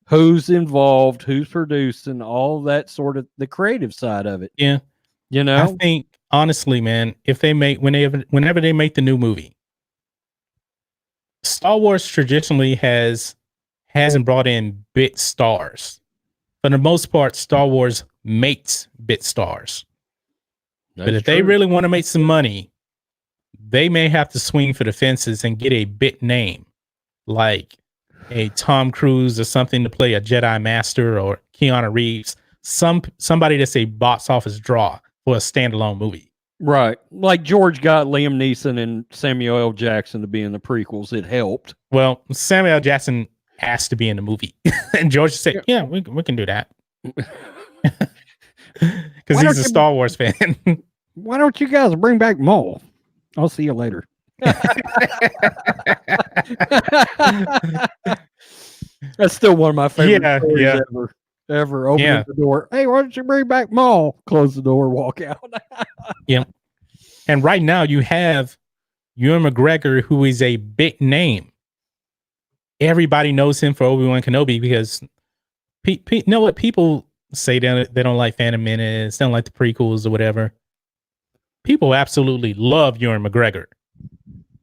who's involved, who's producing, all that sort of the creative side of it. Yeah. I think honestly, man, if they make whenever they make the new movie, Star Wars traditionally hasn't brought in bit stars. For the most part, Star Wars makes bit stars. But if they really want to make some money, they may have to swing for the fences and get a bit name, like a Tom Cruise or something to play a Jedi Master, or Keanu Reeves, somebody that's a box office draw for a standalone movie. Right. Like George got Liam Neeson and Samuel L. Jackson to be in the prequels. It helped. Well, Samuel L. Jackson asked to be in the movie. And George said, yeah, we can do that. Because he's a Star Wars fan. Why don't you guys bring back Maul? I'll see you later. That's still one of my favorite stories ever. Opening the door. Hey, why don't you bring back Maul? Close the door, walk out. Yeah. And right now you have Ewan McGregor, who is a big name. Everybody knows him for Obi-Wan Kenobi because you know what? People say they don't like Phantom Menace, they don't like the prequels or whatever. People absolutely love Ewan McGregor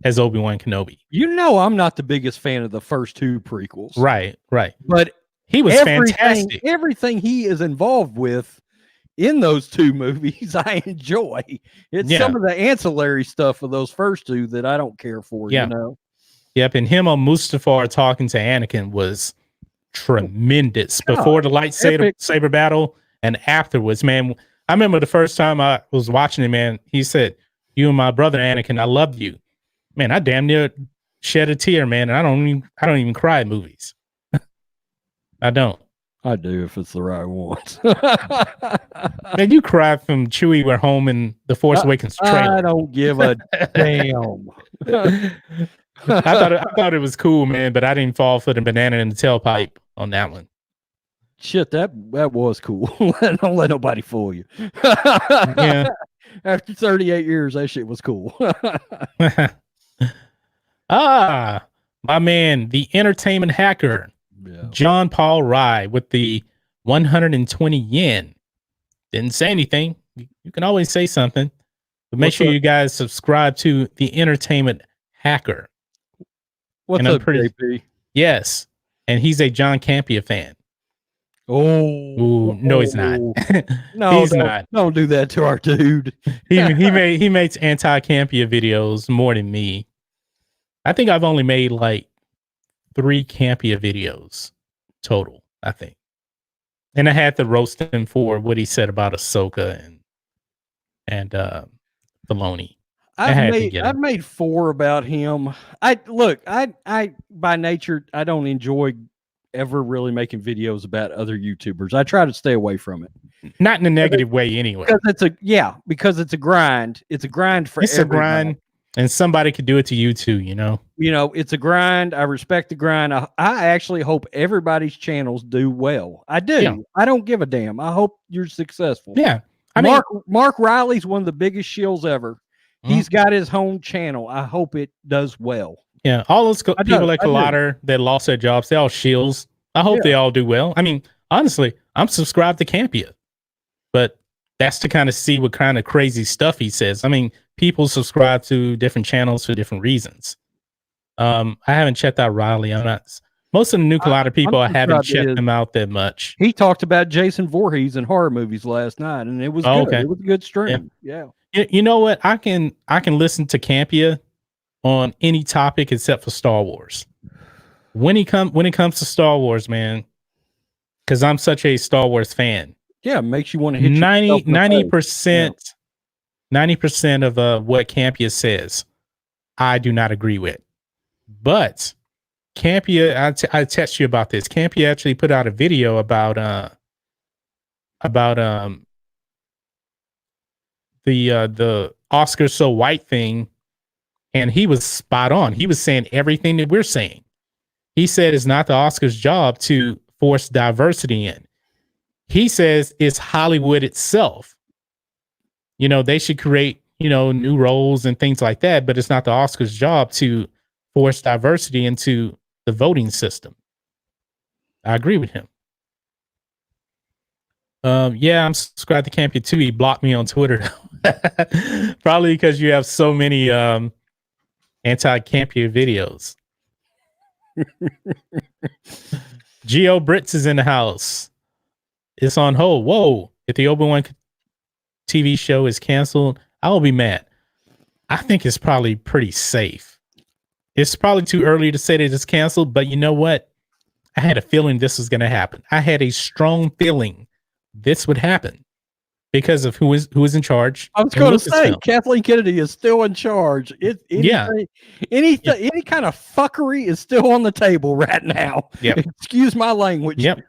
as Obi-Wan Kenobi. I'm not the biggest fan of the first two prequels. Right. But he was fantastic. Everything he is involved with in those two movies, I enjoy. It's some of the ancillary stuff of those first two that I don't care for, Yep, and him on Mustafar talking to Anakin was tremendous. Before the lightsaber battle and afterwards, man. I remember the first time I was watching it, man, he said, "You and my brother Anakin, I love you." Man, I damn near shed a tear, man, and I don't even cry at movies. I don't. I do if it's the right ones. Man, you cried from Chewie were home in the Force Awakens trailer. I don't give a damn. I thought it was cool, man, but I didn't fall for the banana in the tailpipe on that one. Shit, that was cool. Don't let nobody fool you. Yeah. After 38 years, that shit was cool. My man, the entertainment hacker, John Paul Rye, with the 120 yen. Didn't say anything. You can always say something, but make sure you guys subscribe to the entertainment hacker. What's up, JP? Yes, and he's a John Campea fan. Oh no, he's not. No, he's not. Don't do that to our dude. he makes anti-Campea videos more than me. I think I've only made like 3 Campea videos total, I think. And I had to roast him for what he said about Ahsoka and Filoni. I had to get I've him. made 4 about him. I by nature I don't enjoy ever really making videos about other YouTubers. I try to stay away from it. Not in a negative way, anyway. Because it's a grind. It's a grind for It's everybody. a grind, and somebody could do it to you too. You know. It's a grind. I respect the grind. I actually hope everybody's channels do well. I do. Yeah. I don't give a damn. I hope you're successful. Yeah. Mark Riley's one of the biggest shills ever. He's got his home channel. I hope it does well. Yeah, all those people like Collider that lost their jobs, they all shills. I hope they all do well. I mean, honestly, I'm subscribed to Campia, but that's to kind of see what kind of crazy stuff he says. I mean, people subscribe to different channels for different reasons. I haven't checked out Riley. I'm not. Most of the new Collider people, I haven't checked them out that much. He talked about Jason Voorhees and horror movies last night, and it was good. Okay. It was a good stream. Yeah. You know what? I can listen to Campia on any topic except for Star Wars. When it comes to Star Wars, man, because I'm such a Star Wars fan. Yeah, it makes you want to hit 90% of what Campia says, I do not agree with. But Campia, I text you about this. Campia actually put out a video about the Oscar so white thing, and he was spot on. He was saying everything that we're saying. He said it's not the Oscars' job to force diversity in. He says it's Hollywood itself. They should create, new roles and things like that, but it's not the Oscars' job to force diversity into the voting system. I agree with him. Yeah, I'm subscribed to Campia too. He blocked me on Twitter. Probably because you have so many anti-Campia videos. Geo Brits is in the house. It's on hold. Whoa. If the Obi-Wan TV show is canceled, I will be mad. I think it's probably pretty safe. It's probably too early to say that it's canceled, but you know what? I had a feeling this was going to happen. I had a strong feeling this would happen because of who is in charge. I was going to say Kathleen Kennedy is still in charge. Any kind of fuckery is still on the table right now. Yep. Excuse my language. Yep.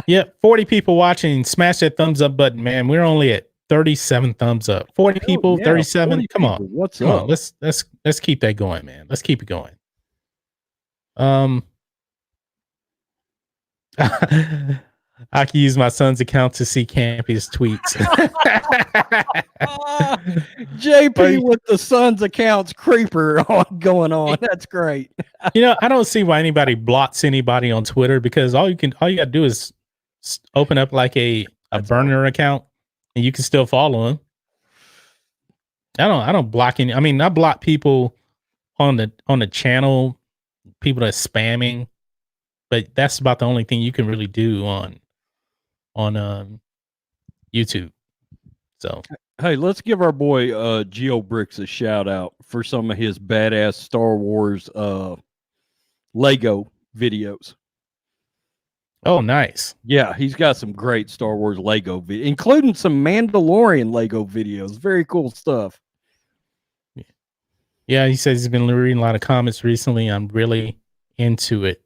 Yep. 40 people watching. Smash that thumbs up button, man. We're only at 37 thumbs up. 40 people, 37. 40 Come on. What's Come up? on. Let's keep that going, man. Let's keep it going. I can use my son's account to see Campia's tweets. JP with the son's accounts creeper going on. That's great. I don't see why anybody blocks anybody on Twitter, because all you gotta do is open up like a burner account and you can still follow them. I don't block any. I mean, I block people on the channel, people that's spamming, but that's about the only thing you can really do on YouTube. So hey, let's give our boy Geo Bricks a shout out for some of his badass Star Wars Lego videos. Oh, nice. Yeah, he's got some great Star Wars Lego including some Mandalorian Lego videos. Very cool stuff. Yeah, he says he's been reading a lot of comments recently. I'm really into it.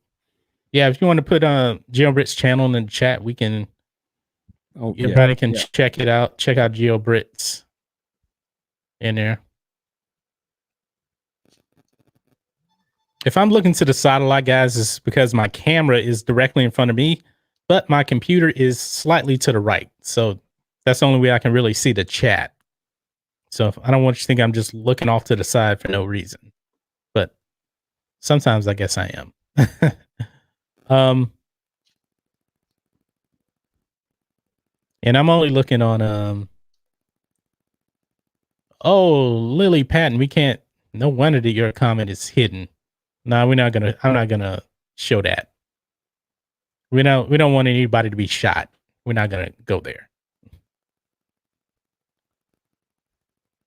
Yeah, if you want to put Geo Brits channel in the chat, we can. Everybody can check it out. Check out Geo Brits in there. If I'm looking to the side a lot, guys, it's because my camera is directly in front of me, but my computer is slightly to the right. So that's the only way I can really see the chat. So I don't want you to think I'm just looking off to the side for no reason. But sometimes I guess I am. And I'm only looking on Lily Patton. We can't. No wonder that your comment is hidden. No, I'm not gonna show that. We don't want anybody to be shot. We're not gonna go there.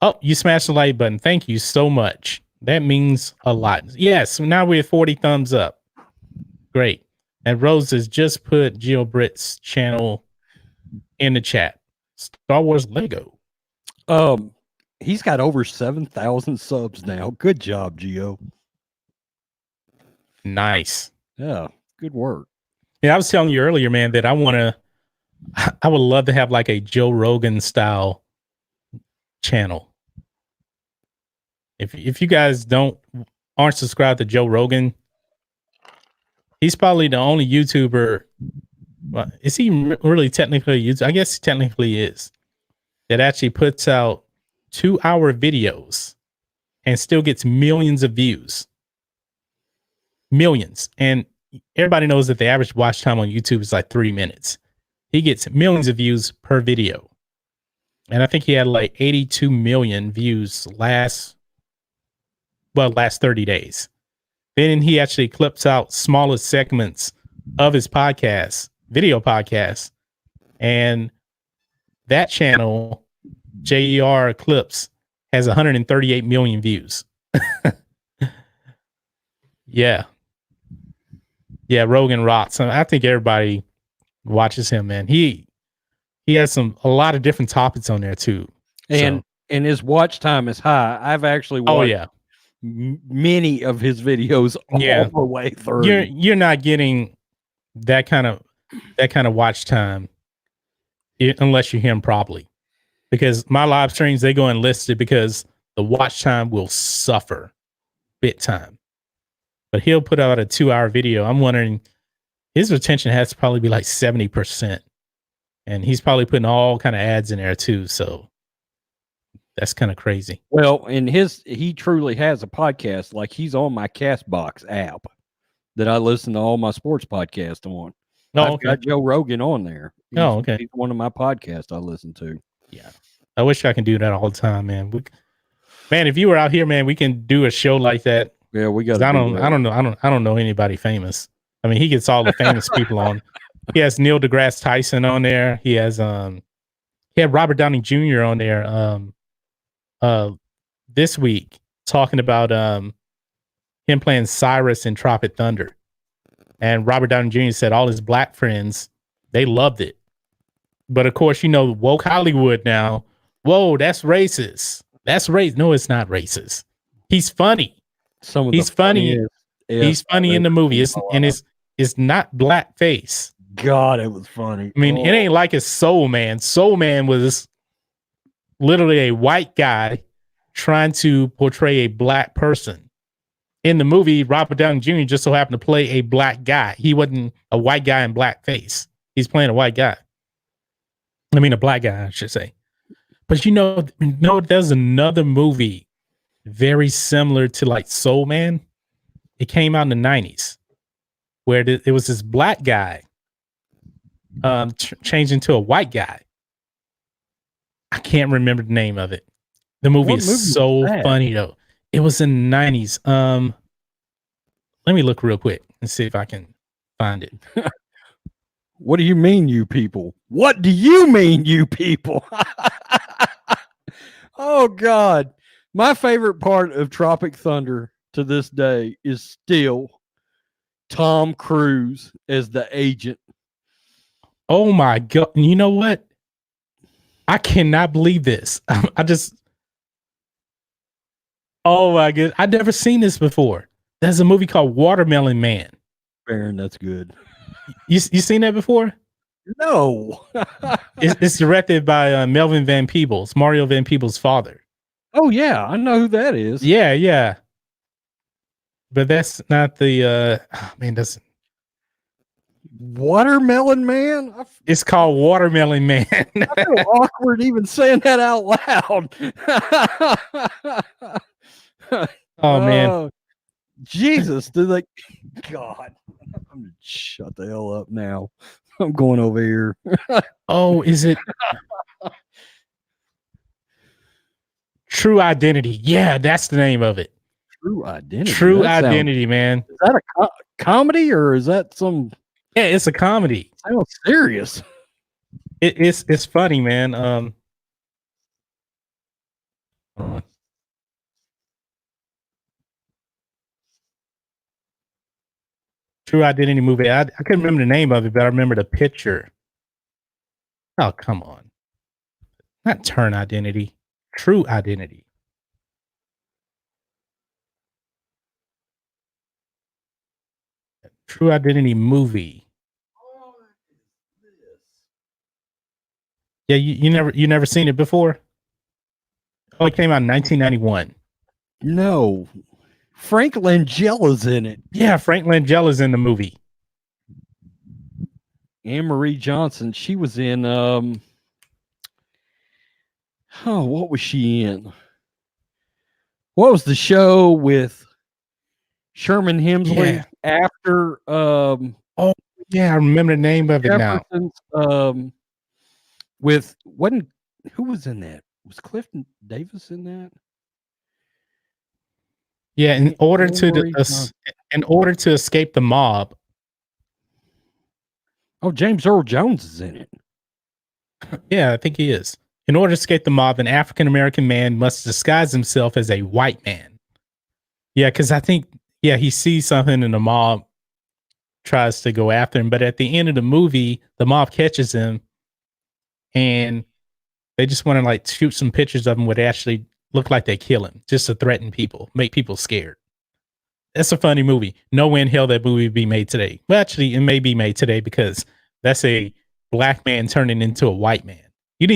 Oh, you smashed the like button. Thank you so much. That means a lot. Yes, now we're at 40 thumbs up. Great. And Rose has just put Geo Brits channel in the chat. Star Wars Lego. He's got over 7,000 subs now. Good job, Gio. Nice. Yeah, good work. Yeah, I was telling you earlier, man, that I would love to have like a Joe Rogan style channel. If you guys aren't subscribed to Joe Rogan, he's probably the only YouTuber. Well, is he really technically a YouTuber? I guess he technically is. That actually puts out 2-hour videos and still gets millions of views. Millions. And everybody knows that the average watch time on YouTube is like 3 minutes. He gets millions of views per video. And I think he had like 82 million views last 30 days. Then he actually clips out smaller segments of his podcast, video podcast. And that channel, JER Clips, has 138 million views. Yeah. Yeah, Rogan rocks. I think everybody watches him, man. He has a lot of different topics on there too. And his watch time is high. I've actually watched many of his videos all the way through. You're not getting that kind of watch time unless you hear him properly. Because my live streams, they go unlisted because the watch time will suffer bit time. But he'll put out a 2-hour video. I'm wondering, his retention has to probably be like 70%. And he's probably putting all kind of ads in there too. So that's kind of crazy. Well, and he truly has a podcast. Like, he's on my Castbox app that I listen to all my sports podcasts on. I've got Joe Rogan on there. He's one of my podcasts I listen to. Yeah. I wish I can do that all the time, man. Man, if you were out here, man, we can do a show like that. Yeah, we got. I don't know anybody famous. I mean, he gets all the famous people on. He has Neil deGrasse Tyson on there. He has he had Robert Downey Jr. on there this week talking about him playing Cyrus in Tropic Thunder. And Robert Downey Jr. said all his black friends, they loved it. But of course, woke Hollywood now. Whoa, that's racist. That's racist. No, it's not racist. He's funny. He's funny. He's funny in the movie. It's not blackface. God, it was funny. I mean, it ain't like a Soul Man. Soul Man was literally a white guy trying to portray a black person. In the movie, Robert Downey Jr. just so happened to play a black guy. He wasn't a white guy in blackface. He's playing a white guy. I mean, a black guy, I should say. But there's another movie very similar to like Soul Man. It came out in the 90s where it was this black guy changed into a white guy. I can't remember the name of it. The movie is so funny though. It was in the 90s. Let me look real quick and see if I can find it. What do you mean, you people? What do you mean, you people? Oh, God. My favorite part of Tropic Thunder to this day is still Tom Cruise as the agent. Oh, my God. You know what? I cannot believe this. Oh, my God. I've never seen this before. There's a movie called Watermelon Man. Baron, that's good. You seen that before? No. It's directed by Melvin Van Peebles, Mario Van Peebles' father. Oh, yeah. I know who that is. Yeah. But that's not the that's Watermelon Man? It's called Watermelon Man. I feel awkward even saying that out loud. Oh man. Jesus, God. I'm gonna shut the hell up now. I'm going over here. Oh, is it True Identity? Yeah, that's the name of it. True Identity. True Identity, man. Is that a comedy or is that some? Yeah, it's a comedy. Sounds serious. It's funny, man. Hold on. True Identity movie. I couldn't remember the name of it, but I remember the picture. Oh, come on. Not Turn Identity. True Identity. True Identity movie. Yeah, you never seen it before? Oh, it came out in 1991. No. Frank Langella's in it. Yeah, Frank Langella's in the movie. Anne Marie Johnson. She was in what was she in? What was the show with Sherman Hemsley after Oh yeah, I remember the name of it now. With who was in that? Was Clifton Davis in that? Yeah, in order to escape the mob. Oh, James Earl Jones is in it. Yeah, I think he is. In order to escape the mob, an African American man must disguise himself as a white man. Yeah, because I think he sees something and the mob tries to go after him, but at the end of the movie, the mob catches him, and they just want to like shoot some pictures of him would actually look like they kill him, just to threaten people, make people scared. That's a funny movie. No way in hell that movie would be made today. Well, actually, it may be made today because that's a black man turning into a white man. You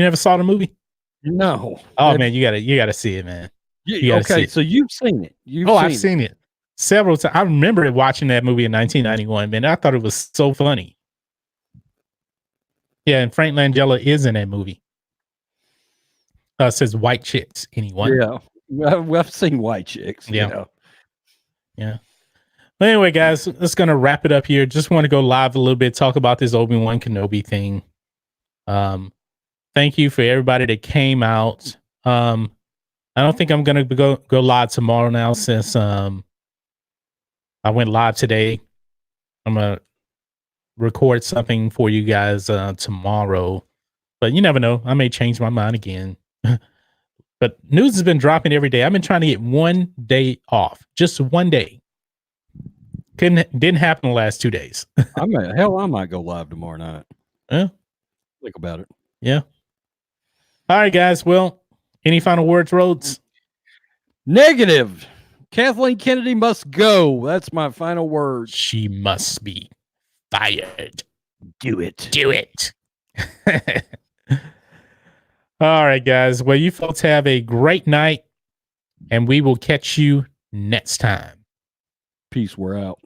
never saw the movie? No. Oh man, you gotta see it, man. Okay, so you've seen it. I've seen it several times. I remember watching that movie in 1991. Man, I thought it was so funny. Yeah, and Frank Langella is in that movie. Says White Chicks. Anyone? Yeah, I've seen White Chicks. Yeah. But anyway, guys, that's gonna wrap it up here. Just want to go live a little bit, talk about this Obi-Wan Kenobi thing. Thank you for everybody that came out. I don't think I'm gonna go live tomorrow now since I went live today. I'm gonna record something for you guys tomorrow, but you never know. I may change my mind again. But news has been dropping every day. I've been trying to get one day off, just one day. Didn't happen the last 2 days. I might go live tomorrow night. Yeah. Think about it. Yeah. All right, guys. Well, any final words, Rhodes? Negative. Kathleen Kennedy must go. That's my final word. She must be fired. Do it. Do it. All right, guys. Well, you folks have a great night, and we will catch you next time. Peace. We're out.